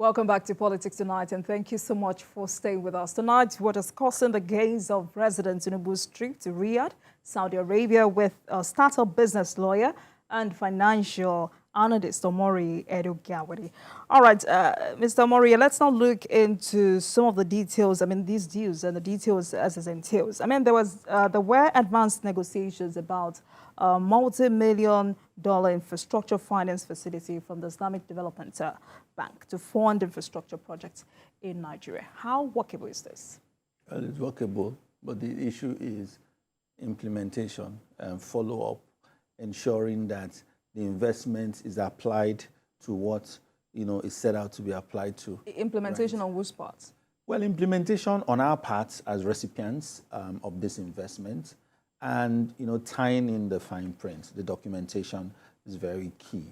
Welcome back to Politics Tonight, and thank you so much for staying with us. Tonight, we're discussing the gains of President Tinubu's trip to Riyadh, Saudi Arabia, with a startup business lawyer and financial analyst Omori Edoigiawarie. All right, Mr. Omori, let's now look into some of the details. I mean, these deals and the details as it entails. I mean, there were advanced negotiations about a multi-million-dollar infrastructure finance facility from the Islamic Development Bank to fund infrastructure projects in Nigeria. How workable is this? Well, it's workable, but the issue is implementation and follow-up, ensuring that the investment is applied to what is set out to be applied to. Implementation on whose part? Well, implementation on our part as recipients of this investment, and tying in the fine print, the documentation is very key.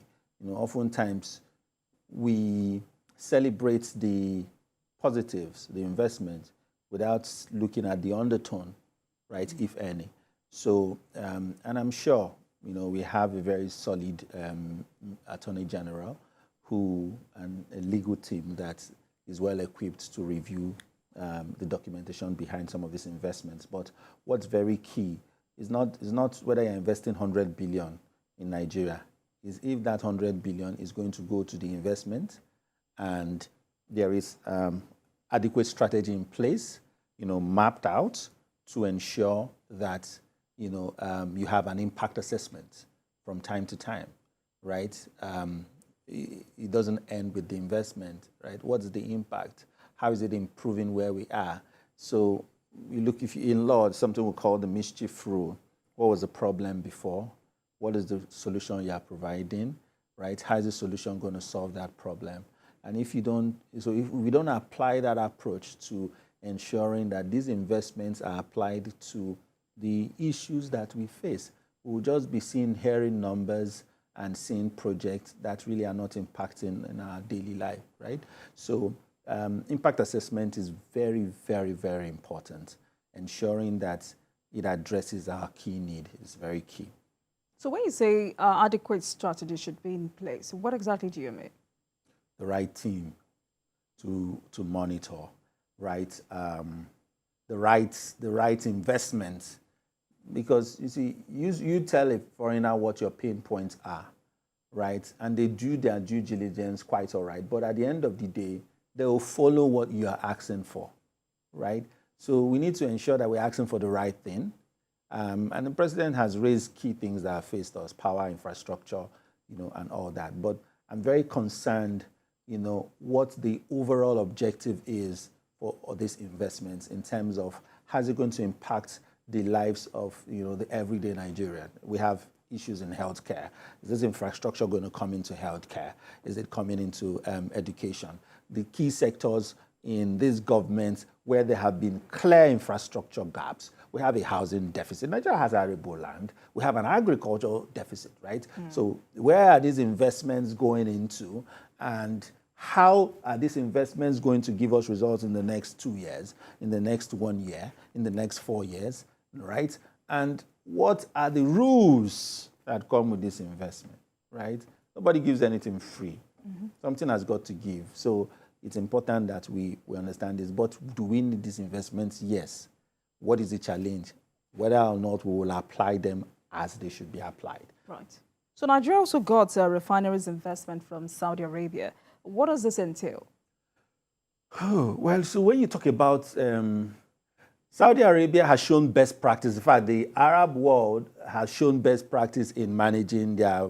Oftentimes we celebrate the positives, the investment, without looking at the undertone, right, if any. So, and I'm sure we have a very solid Attorney General and a legal team that is well equipped to review the documentation behind some of these investments. But what's very key is not whether you're investing 100 billion in Nigeria, is if that 100 billion is going to go to the investment and there is adequate strategy in place, mapped out to ensure that you have an impact assessment from time to time, right? It doesn't end with the investment, right? What's the impact? How is it improving where we are? So we look, if in law, something we call the mischief rule. What was the problem before? What is the solution you are providing, right? How is the solution going to solve that problem? And if we don't apply that approach to ensuring that these investments are applied to the issues that we face, we'll just be hearing numbers and seeing projects that really are not impacting in our daily life, right? So impact assessment is very, very, very important. Ensuring that it addresses our key need is very key. So when you say adequate strategy should be in place, what exactly do you mean? The right team to monitor, right? The right investments. Because you see, you tell a foreigner what your pain points are, right? And they do their due diligence quite all right. But at the end of the day, they will follow what you are asking for, right? So we need to ensure that we're asking for the right thing. And the president has raised key things that have faced us, power, infrastructure, and all that. But I'm very concerned, what the overall objective is for these investments in terms of how's it going to impact the lives of, the everyday Nigerian. We have issues in healthcare. Is this infrastructure going to come into healthcare? Is it coming into education? The key sectors in this government where there have been clear infrastructure gaps. We have a housing deficit. Nigeria has arable land. We have an agricultural deficit, right? So where are these investments going into, and how are these investments going to give us results in the next 2 years, in the next 1 year, in the next 4 years, right? And what are the rules that come with this investment, right? Nobody gives anything free. Something has got to give. So it's important that we understand this. But do we need these investments? Yes. What is the challenge? Whether or not we will apply them as they should be applied. Right. So Nigeria also got a refineries investment from Saudi Arabia. What does this entail? Oh, well, so when you talk about Saudi Arabia has shown best practice. In fact, the Arab world has shown best practice in managing their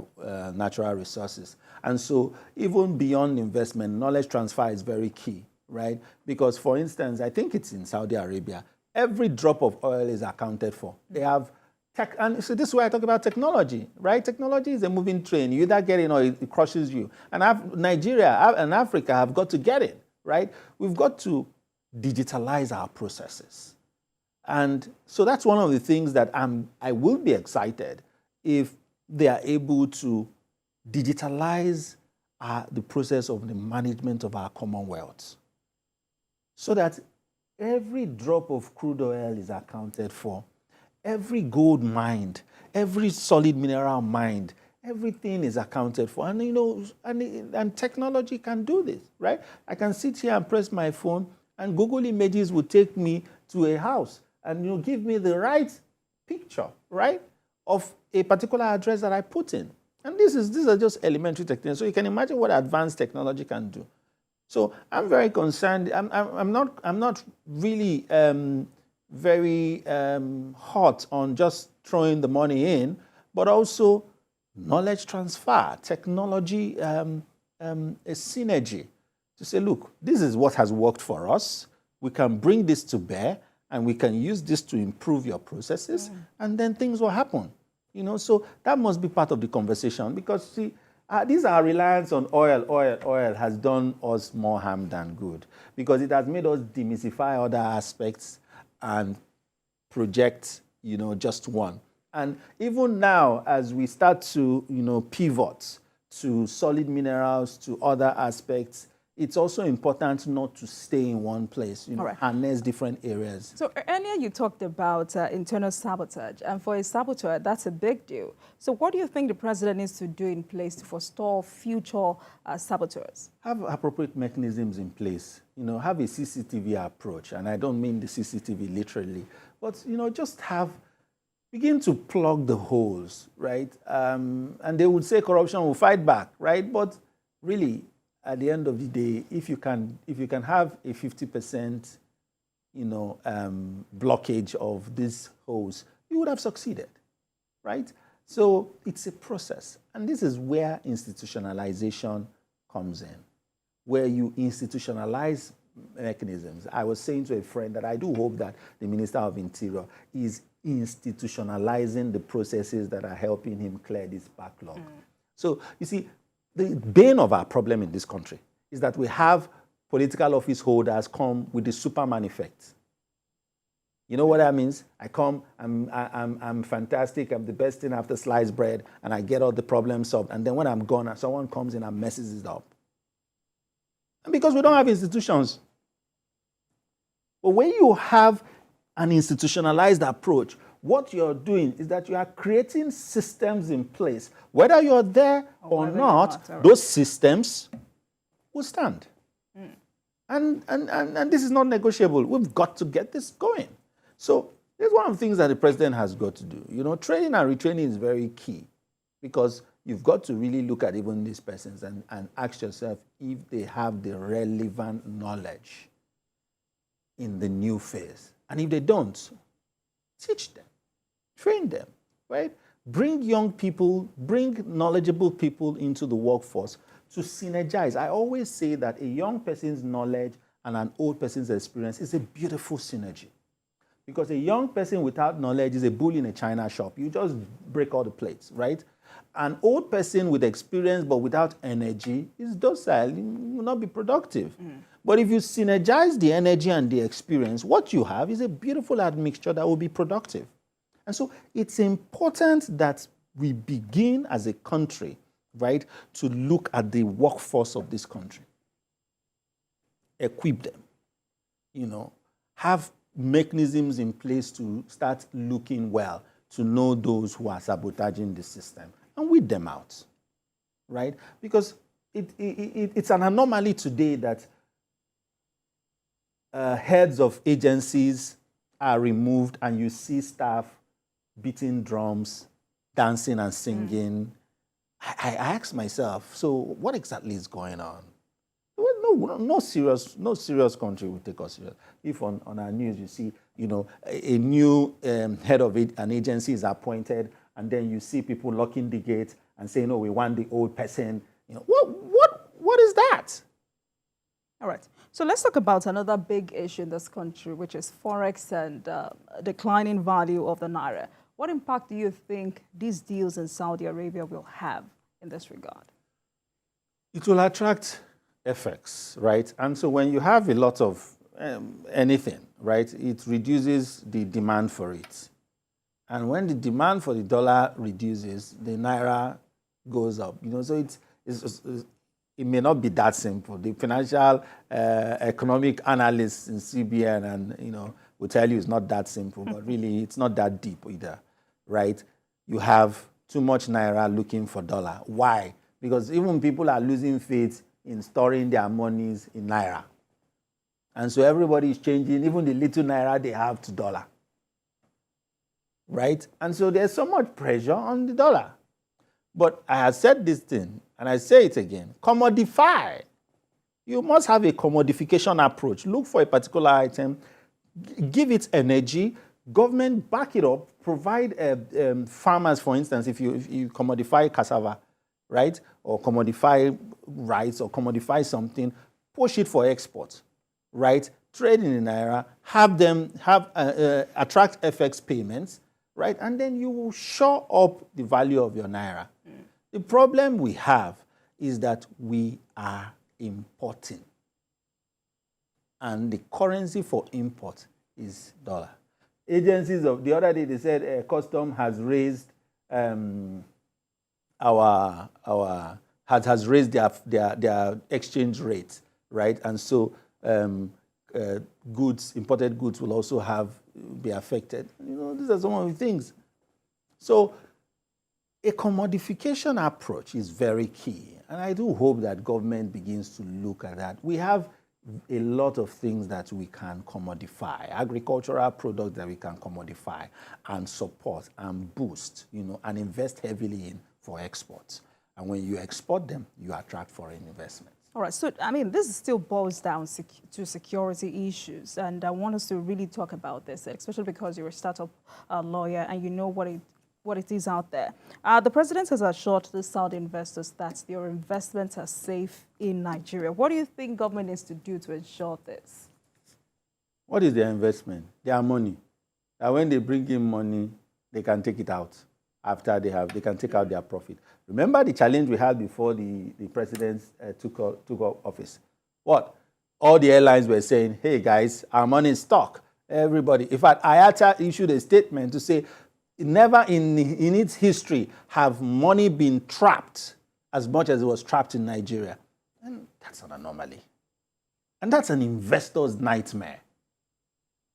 natural resources. And so even beyond investment, knowledge transfer is very key, right? Because, for instance, I think it's in Saudi Arabia, every drop of oil is accounted for. They have tech, and so this is why I talk about technology, right? Technology is a moving train. You either get in or it crushes you. And Nigeria and Africa have got to get it, right? We've got to digitalize our processes. And so that's one of the things that I will be excited if they are able to digitalize the process of the management of our commonwealth, so that every drop of crude oil is accounted for, every gold mined, every solid mineral mined, Everything is accounted for, and you know, and technology can do this, right? I can sit here and press my phone, and Google Images will take me to a house, and you know, give me the right picture, right, of a particular address that I put in. And these are just elementary techniques. So you can imagine what advanced technology can do. So I'm very concerned. I'm not really very hot on just throwing the money in, but also knowledge transfer, technology, a synergy to say, look, this is what has worked for us. We can bring this to bear, and we can use this to improve your processes, and then things will happen. You know, so that must be part of the conversation, because see, this our reliance on oil has done us more harm than good, because it has made us demystify other aspects and project, you know, just one. And even now, as we start to, you know, pivot to solid minerals, to other aspects, it's also important not to stay in one place, you know, harness different areas. So earlier you talked about internal sabotage, and for a saboteur, that's a big deal. So what do you think the president needs to do in place to forestall future saboteurs? Have appropriate mechanisms in place. You know, have a CCTV approach, and I don't mean the CCTV literally, but, you know, just begin to plug the holes, right? And they would say corruption will fight back, right? But really, at the end of the day, if you can have a 50%, you know, blockage of these holes, you would have succeeded, right? So it's a process, and this is where institutionalization comes in, where you institutionalize mechanisms. I was saying to a friend that I do hope that the Minister of Interior is institutionalizing the processes that are helping him clear this backlog. So you see, the bane of our problem in this country is that we have political office holders come with the Superman effect. You know what that means? I come, I'm fantastic, I'm the best thing after sliced bread, and I get all the problems solved. And then when I'm gone, someone comes in and messes it up. And because we don't have institutions. But when you have an institutionalized approach, what you're doing is that you are creating systems in place. Whether you're there or not, those systems will stand. And this is not negotiable. We've got to get this going. So there's one of the things that the president has got to do. You know, training and retraining is very key, because you've got to really look at even these persons and ask yourself if they have the relevant knowledge in the new phase. And if they don't, teach them, train them, right? Bring young people, bring knowledgeable people into the workforce to synergize. I always say that a young person's knowledge and an old person's experience is a beautiful synergy. Because a young person without knowledge is a bull in a china shop. You just break all the plates, right? An old person with experience but without energy is docile, will not be productive. But if you synergize the energy and the experience, what you have is a beautiful admixture that will be productive. And so it's important that we begin as a country, right, to look at the workforce of this country. Equip them, you know, have mechanisms in place to start looking well, to know those who are sabotaging the system, and weed them out, right? Because it's an anomaly today that heads of agencies are removed and you see staff beating drums, dancing and singing. I ask myself, so what exactly is going on? Well, no serious country will take us serious. If on our news you see, you know, a new head of an agency is appointed, and then you see people locking the gate and saying, "No, we want the old person." You know, what is that? All right. So let's talk about another big issue in this country, which is forex and declining value of the naira. What impact do you think these deals in Saudi Arabia will have in this regard? It will attract FX, right? And so when you have a lot of anything, right, it reduces the demand for it. And when the demand for the dollar reduces, the naira goes up. You know, so it may not be that simple. The financial economic analysts in CBN and, you know, will tell you it's not that simple, but really it's not that deep either, right? You have too much naira looking for dollar. Why? Because even people are losing faith in storing their monies in naira. And so everybody is changing even the little naira they have to dollar. Right? And so there's so much pressure on the dollar. But I have said this thing, and I say it again, commodify. You must have a commodification approach. Look for a particular item, give it energy, government back it up, provide farmers, for instance, if you commodify cassava, right, or commodify rice, or commodify something, push it for export, right, trade in naira, have them attract FX payments, right, and then you will shore up the value of your naira. The problem we have is that we are importing. And the currency for import is dollar. Agencies of the other day, they said custom has raised has raised their exchange rate, right? And so imported goods will also be affected. You know, these are some of the things. So a commodification approach is very key. And I do hope that government begins to look at that. We have a lot of things that we can commodify, agricultural products that we can commodify and support and boost, you know, and invest heavily in for exports. And when you export them, you attract foreign investments. All right. So, I mean, this still boils down to security issues. And I want us to really talk about this, especially because you're a startup lawyer and you know what it is out there. The president has assured the Saudi investors that their investments are safe in Nigeria. What do you think government needs to do to ensure this? What is their investment? Their money. And when they bring in money, they can take it out. After they can take out their profit. Remember the challenge we had before the president took office? What? All the airlines were saying, hey guys, our money is stuck. Everybody. In fact, IATA issued a statement to say, never in its history have money been trapped as much as it was trapped in Nigeria. And that's an anomaly. And that's an investor's nightmare.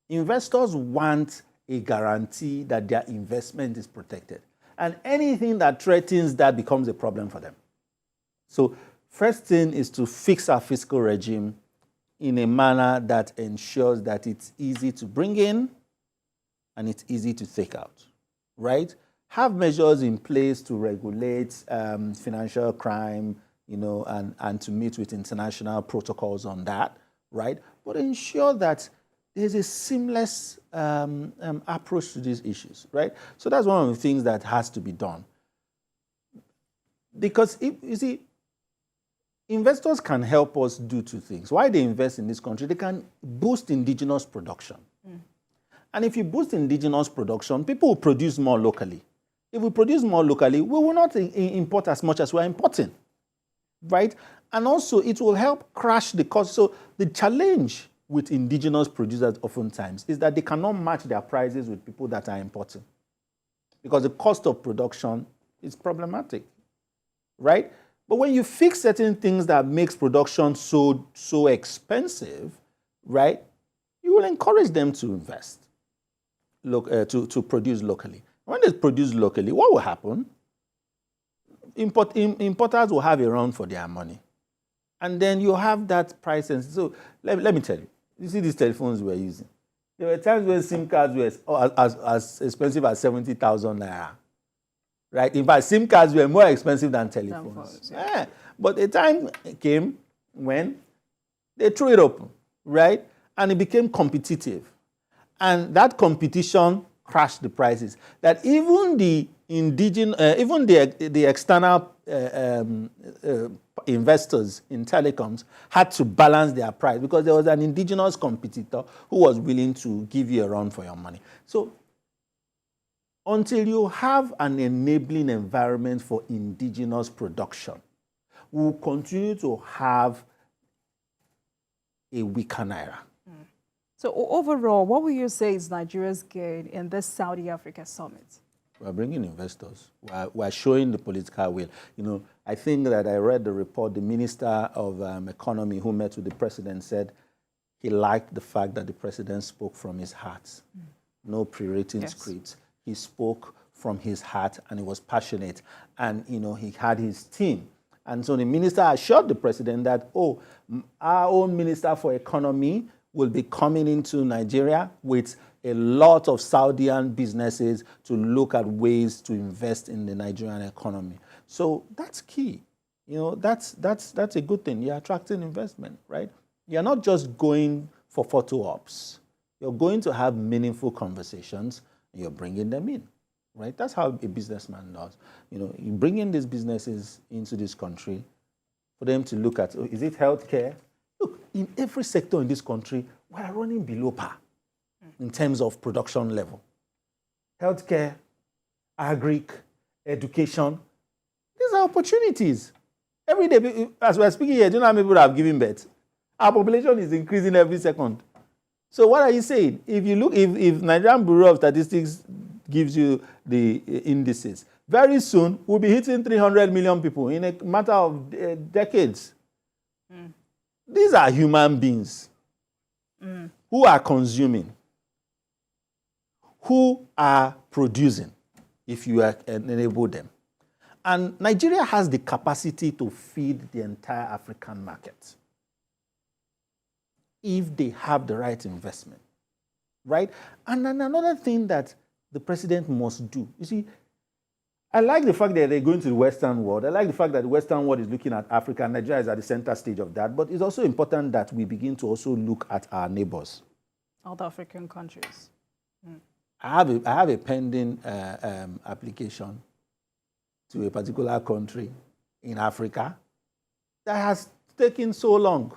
Investors want a guarantee that their investment is protected. And anything that threatens that becomes a problem for them. So first thing is to fix our fiscal regime in a manner that ensures that it's easy to bring in and it's easy to take out. Right? Have measures in place to regulate financial crime, you know, and to meet with international protocols on that, right? But ensure that there's a seamless approach to these issues, right? So that's one of the things that has to be done. Because, you see, investors can help us do two things. Why they invest in this country? They can boost indigenous production. And if you boost indigenous production, people will produce more locally. If we produce more locally, we will not import as much as we're importing, right? And also, it will help crash the cost. So the challenge with indigenous producers oftentimes is that they cannot match their prices with people that are importing because the cost of production is problematic, right? But when you fix certain things that makes production so expensive, right, you will encourage them to invest. To produce locally. When they produce locally, what will happen? Importers will have a run for their money. And then you have that price. So let me tell you, you see these telephones we're using. There were times when SIM cards were as expensive as 70,000 naira. Right? In fact, SIM cards were more expensive than telephones. Yeah. But a time came when they threw it open, right? And it became competitive. And that competition crashed the prices. That even the external investors in telecoms had to balance their price because there was an indigenous competitor who was willing to give you a run for your money. So until you have an enabling environment for indigenous production, we'll continue to have a weaker naira. So overall, what would you say is Nigeria's gain in this Saudi Africa summit? We're bringing investors. We're showing the political will. You know, I think that I read the report, the Minister of Economy who met with the president said he liked the fact that the president spoke from his heart. No pre-written scripts. He spoke from his heart, and he was passionate, and he had his team. And so the minister assured the president that, our own minister for economy will be coming into Nigeria with a lot of Saudian businesses to look at ways to invest in the Nigerian economy. So that's key. That's a good thing. You're attracting investment, right? You're not just going for photo ops. You're going to have meaningful conversations, and you're bringing them in, right? That's how a businessman does. You bring in these businesses into this country for them to look at, is it healthcare? Look, in every sector in this country, we are running below par in terms of production level. Healthcare, agric, education, these are opportunities. Every day, as we're speaking here, do you know how many people have given birth? Our population is increasing every second. So what are you saying? If you look, if Nigerian Bureau of Statistics gives you the indices, very soon we'll be hitting 300 million people in a matter of decades. These are human beings who are consuming, who are producing, if you enable them. And Nigeria has the capacity to feed the entire African market if they have the right investment, right? And then another thing that the president must do, you see, I like the fact that they're going to the Western world. I like the fact that the Western world is looking at Africa, and Nigeria is at the center stage of that. But it's also important that we begin to also look at our neighbors. Other African countries. I have a pending application to a particular country in Africa that has taken so long.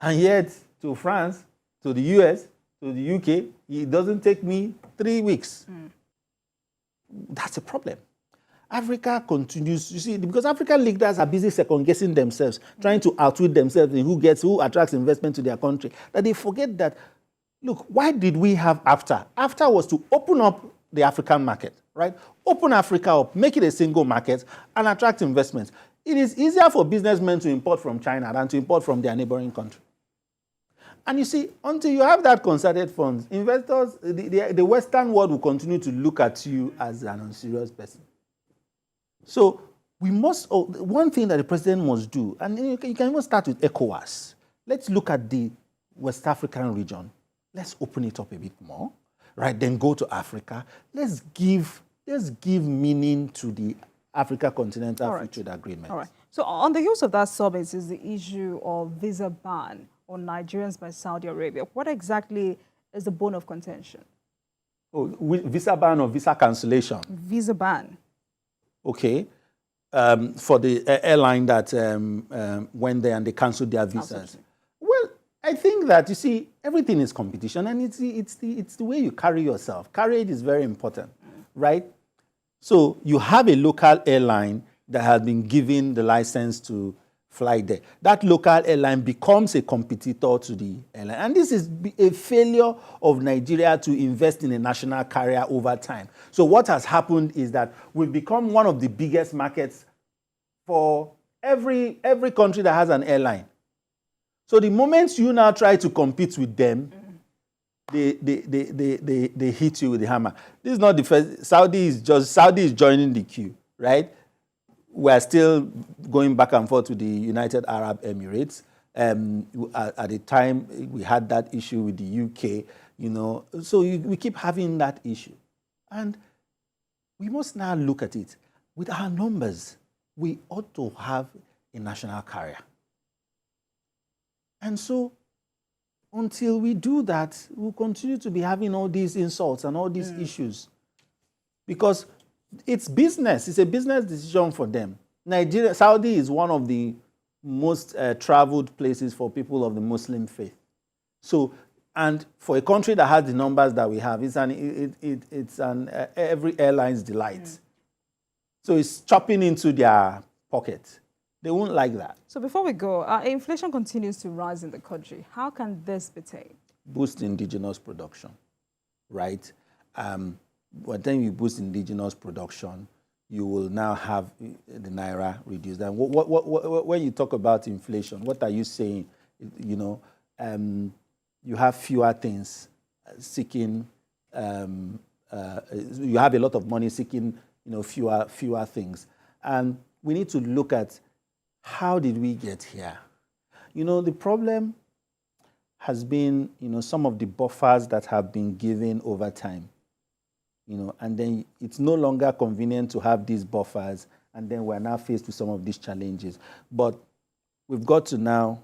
And yet, to France, to the US, to the UK, it doesn't take me 3 weeks. That's a problem. Africa continues, you see, because African leaders are busy second-guessing themselves, trying to outwit themselves in who attracts investment to their country, that they forget that, look, why did we have AFTA? AFTA was to open up the African market, right? Open Africa up, make it a single market, and attract investments. It is easier for businessmen to import from China than to import from their neighboring country. And you see, until you have that concerted funds, investors, the Western world will continue to look at you as an unserious person. So we must, one thing that the president must do, and you can even start with ECOWAS. Let's look at the West African region. Let's open it up a bit more, right? Then go to Africa. Let's give meaning to the Africa Continental Free Trade Agreement. All right. So on the heels of that summit is the issue of visa ban on Nigerians by Saudi Arabia. What exactly is the bone of contention? Visa ban or visa cancellation? Visa ban. Okay. For the airline that went there and they canceled their visas. Well, I think that, you see, everything is competition, and it's the way you carry yourself. Carriage is very important, right? So you have a local airline that has been given the license to fly there. That local airline becomes a competitor to the airline. And this is a failure of Nigeria to invest in a national carrier over time. So what has happened is that we've become one of the biggest markets for every country that has an airline. So the moment you now try to compete with them, they hit you with the hammer. This is not the first. Saudi is joining the queue, right? We're still going back and forth with the United Arab Emirates. At the time, we had that issue with the UK, So we keep having that issue. And we must now look at it. With our numbers, we ought to have a national carrier. And so until we do that, we'll continue to be having all these insults and all these issues. Because it's business. It's a business decision for them. Saudi is one of the most traveled places for people of the Muslim faith. So, and for a country that has the numbers that we have, it's an every airline's delight. So it's chopping into their pocket. They won't like that. So before we go, inflation continues to rise in the country. How can this be tamed? Boost indigenous production, right? By the time you boost indigenous production, you will now have the naira reduced. And when you talk about inflation, what are you saying? You have fewer things seeking you have a lot of money seeking, fewer things. And we need to look at how did we get here? The problem has been, some of the buffers that have been given over time. And then it's no longer convenient to have these buffers, and then we're now faced with some of these challenges. But we've got to now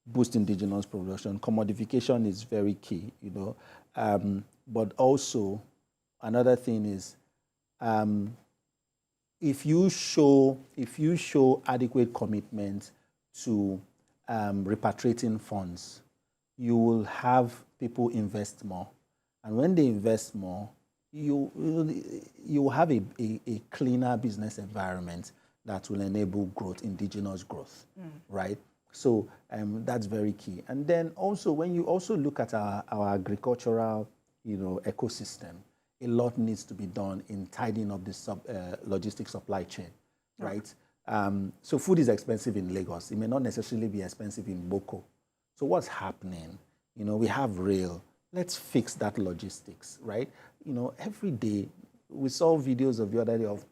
boost indigenous production. Commodification is very key, but also another thing is if you show adequate commitment to repatriating funds, you will have people invest more. And when they invest more, you have a cleaner business environment that will enable growth, indigenous growth, right? So that's very key. And then also, when you also look at our agricultural, ecosystem, a lot needs to be done in tidying up the logistics supply chain, right? So food is expensive in Lagos. It may not necessarily be expensive in Boko. So what's happening? We have rail. Let's fix that logistics, right? Every day, we saw videos of the other day of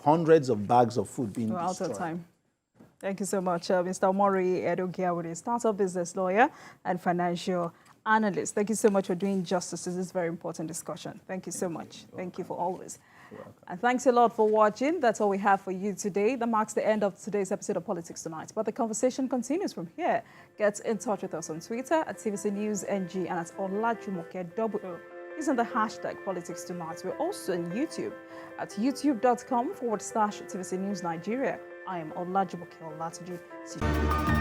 hundreds of bags of food being destroyed. Out of time. Thank you so much, Mr. Omori Edoigiawarie, startup business lawyer and financial analyst. Thank you so much for doing justice to this very important discussion. Thank you so much. Thank you for always. You're welcome. And thanks a lot for watching. That's all we have for you today. That marks the end of today's episode of Politics Tonight. But the conversation continues from here. Get in touch with us on Twitter at TVC News NG and at Olajumoke using the hashtag Politics Tonight. We're also on YouTube at youtube.com/TVC News Nigeria. I am Olajumoke Olatuju. See you.